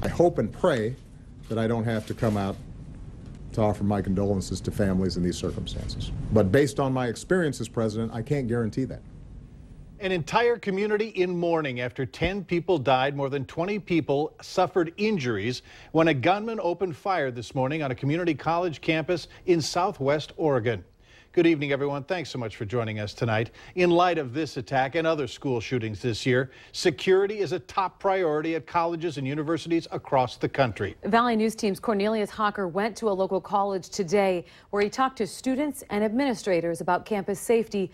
I hope and pray that I don't have to come out to offer my condolences to families in these circumstances. But based on my experience as president, I can't guarantee that. An entire community in mourning after 10 people died, more than 20 people suffered injuries when a gunman opened fire this morning on a community college campus in Southwest Oregon. Good evening, everyone. Thanks so much for joining us tonight. In light of this attack and other school shootings this year, security is a top priority at colleges and universities across the country. Valley News Team's Cornelius Hawker went to a local college today where he talked to students and administrators about campus safety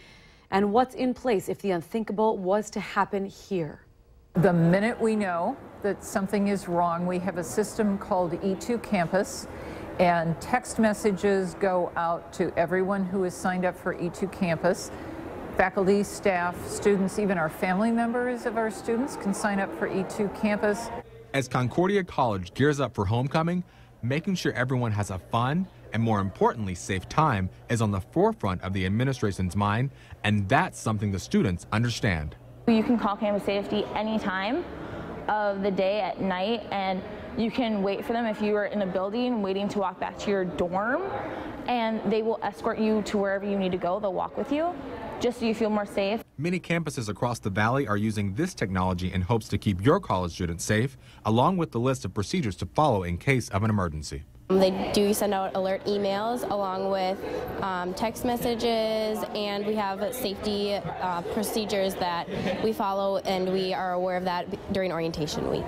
and what's in place if the unthinkable was to happen here. The minute we know that something is wrong, we have a system called E2 Campus, and text messages go out to everyone who is signed up for E2 Campus. Faculty, staff, students, even our family members of our students can sign up for E2 Campus. As Concordia College gears up for homecoming, making sure everyone has a fun and, more importantly, safe time is on the forefront of the administration's mind, and that's something the students understand. You can call campus safety any time of the day, at night, and you can wait for them if you are in a building waiting to walk back to your dorm, and they will escort you to wherever you need to go. They'll walk with you just so you feel more safe. Many campuses across the valley are using this technology in hopes to keep your college students safe, along with the list of procedures to follow in case of an emergency. They do send out alert emails along with text messages, and we have safety procedures that we follow, and we are aware of that during orientation week.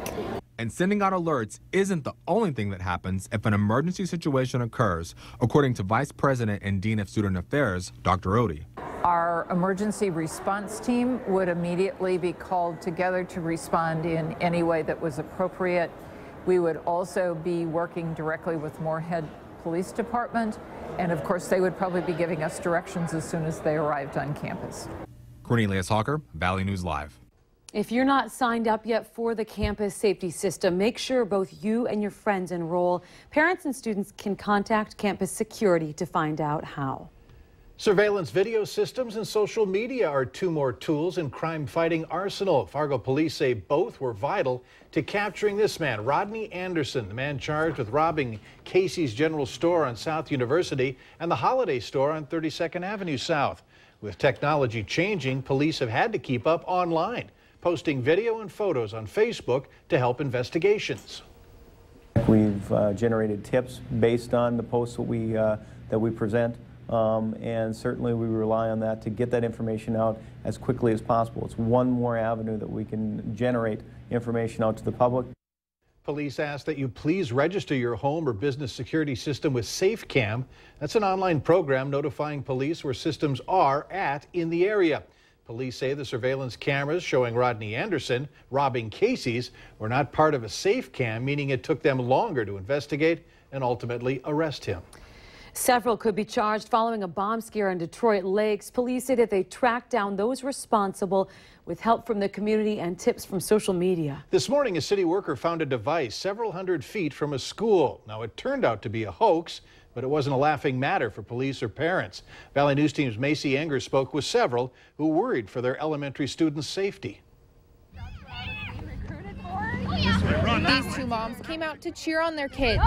And sending out alerts isn't the only thing that happens if an emergency situation occurs, according to Vice President and Dean of Student Affairs, Dr. Odie. Our emergency response team would immediately be called together to respond in any way that was appropriate. We would also be working directly with Moorhead Police Department, and of course they would probably be giving us directions as soon as they arrived on campus. Cornelius Hawker, Valley News Live. If you're not signed up yet for the campus safety system, make sure both you and your friends enroll. Parents and students can contact campus security to find out how. Surveillance video systems and social media are two more tools in crime-fighting arsenal. Fargo police say both were vital to capturing this man, Rodney Anderson, the man charged with robbing Casey's General Store on South University and the Holiday Store on 32nd Avenue South. With technology changing, police have had to keep up online, posting video and photos on Facebook to help investigations. We've generated tips based on the posts that we present. And certainly we rely on that to get that information out as quickly as possible. It's one more avenue that we can generate information out to the public. Police ask that you please register your home or business security system with SafeCam. That's an online program notifying police where systems are in the area. Police say the surveillance cameras showing Rodney Anderson robbing Casey's were not part of a SafeCam, meaning it took them longer to investigate and ultimately arrest him. Several could be charged following a bomb scare in Detroit Lakes. Police say that they tracked down those responsible with help from the community and tips from social media. This morning, a city worker found a device several hundred feet from a school. Now, it turned out to be a hoax, but it wasn't a laughing matter for police or parents. Valley News Team's Macy Enger spoke with several who worried for their elementary students' safety. These two moms came out to cheer on their kids,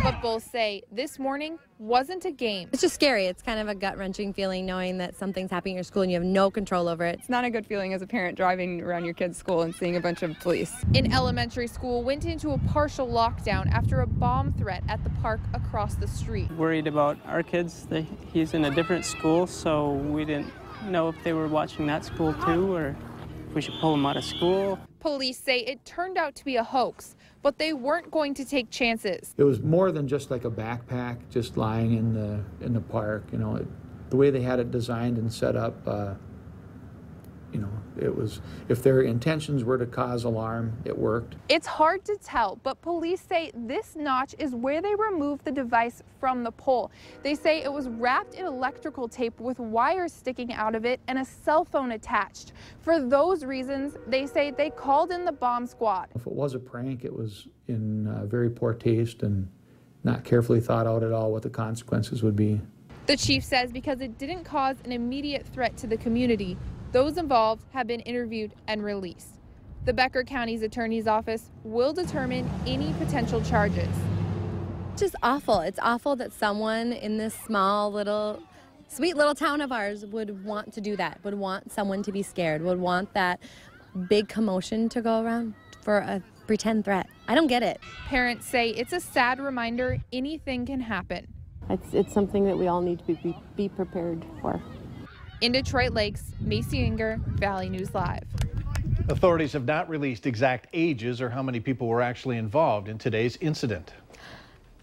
but both say this morning wasn't a game. It's just scary. It's kind of a gut-wrenching feeling knowing that something's happening in your school and you have no control over it. It's not a good feeling as a parent driving around your kid's school and seeing a bunch of police. An elementary school went into a partial lockdown after a bomb threat at the park across the street. Worried about our kids. He's in a different school, so we didn't know if they were watching that school too or if we should pull them out of school. Police say it turned out to be a hoax, but they weren't going to take chances. It was more than just like a backpack just lying in the park. You know, the way they had it designed and set up, you know, it was, if their intentions were to cause alarm, it worked. It's hard to tell, but police say this notch is where they removed the device from the pole. They say it was wrapped in electrical tape with wires sticking out of it and a cell phone attached. For those reasons, they say they called in the bomb squad. If it was a prank, it was in very poor taste and not carefully thought out at all what the consequences would be. The chief says because it didn't cause an immediate threat to the community, those involved have been interviewed and released. The Becker County's attorney's office will determine any potential charges. Just awful. It's awful that someone in this small little sweet little town of ours would want to do that, would want someone to be scared, would want that big commotion to go around for a pretend threat. I don't get it. Parents say it's a sad reminder anything can happen. It's something that we all need to be prepared for. In Detroit Lakes, Macy Inger, Valley News Live. Authorities have not released exact ages or how many people were actually involved in today's incident.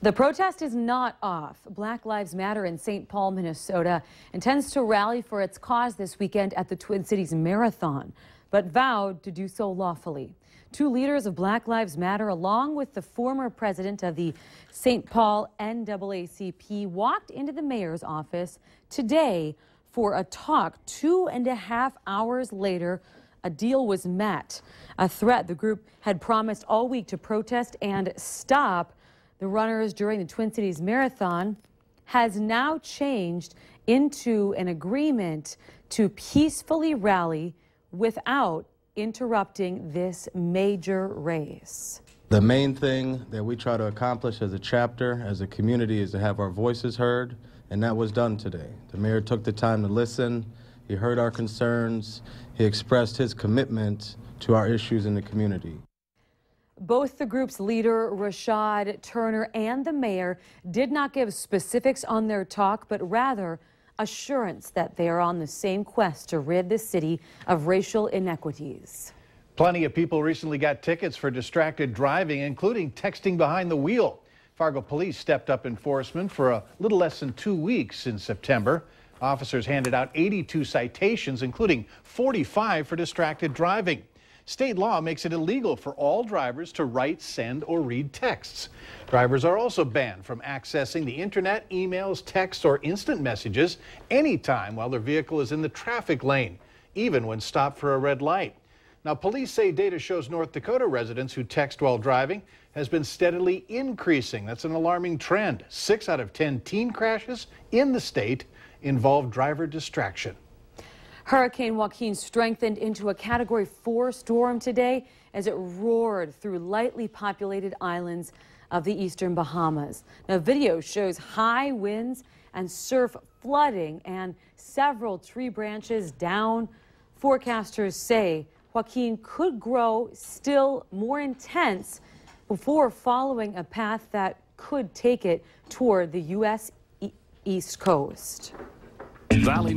The protest is not off. Black Lives Matter in St. Paul, Minnesota intends to rally for its cause this weekend at the Twin Cities Marathon, but vowed to do so lawfully. Two leaders of Black Lives Matter, along with the former president of the St. Paul NAACP, walked into the mayor's office today for a talk. 2.5 hours later, a deal was met. A threat the group had promised all week to protest and stop the runners during the Twin Cities Marathon has now changed into an agreement to peacefully rally without interrupting this major race. The main thing that we try to accomplish as a chapter, as a community, is to have our voices heard, and that was done today. The mayor took the time to listen, he heard our concerns, he expressed his commitment to our issues in the community. Both the group's leader, Rashad Turner, and the mayor did not give specifics on their talk, but rather assurance that they are on the same quest to rid the city of racial inequities. Plenty of people recently got tickets for distracted driving, including texting behind the wheel. Fargo police stepped up enforcement for a little less than 2 weeks in September. Officers handed out 82 citations, including 45 for distracted driving. State law makes it illegal for all drivers to write, send, or read texts. Drivers are also banned from accessing the internet, emails, texts, or instant messages anytime while their vehicle is in the traffic lane, even when stopped for a red light. Now, police say data shows North Dakota residents who text while driving has been steadily increasing. That's an alarming trend. 6 out of 10 teen crashes in the state involve driver distraction. Hurricane Joaquin strengthened into a Category 4 storm today as it roared through lightly populated islands of the eastern Bahamas. Now, video shows high winds and surf flooding and several tree branches down. Forecasters say Joaquin could grow still more intense before following a path that could take it toward the U.S. East Coast. Valley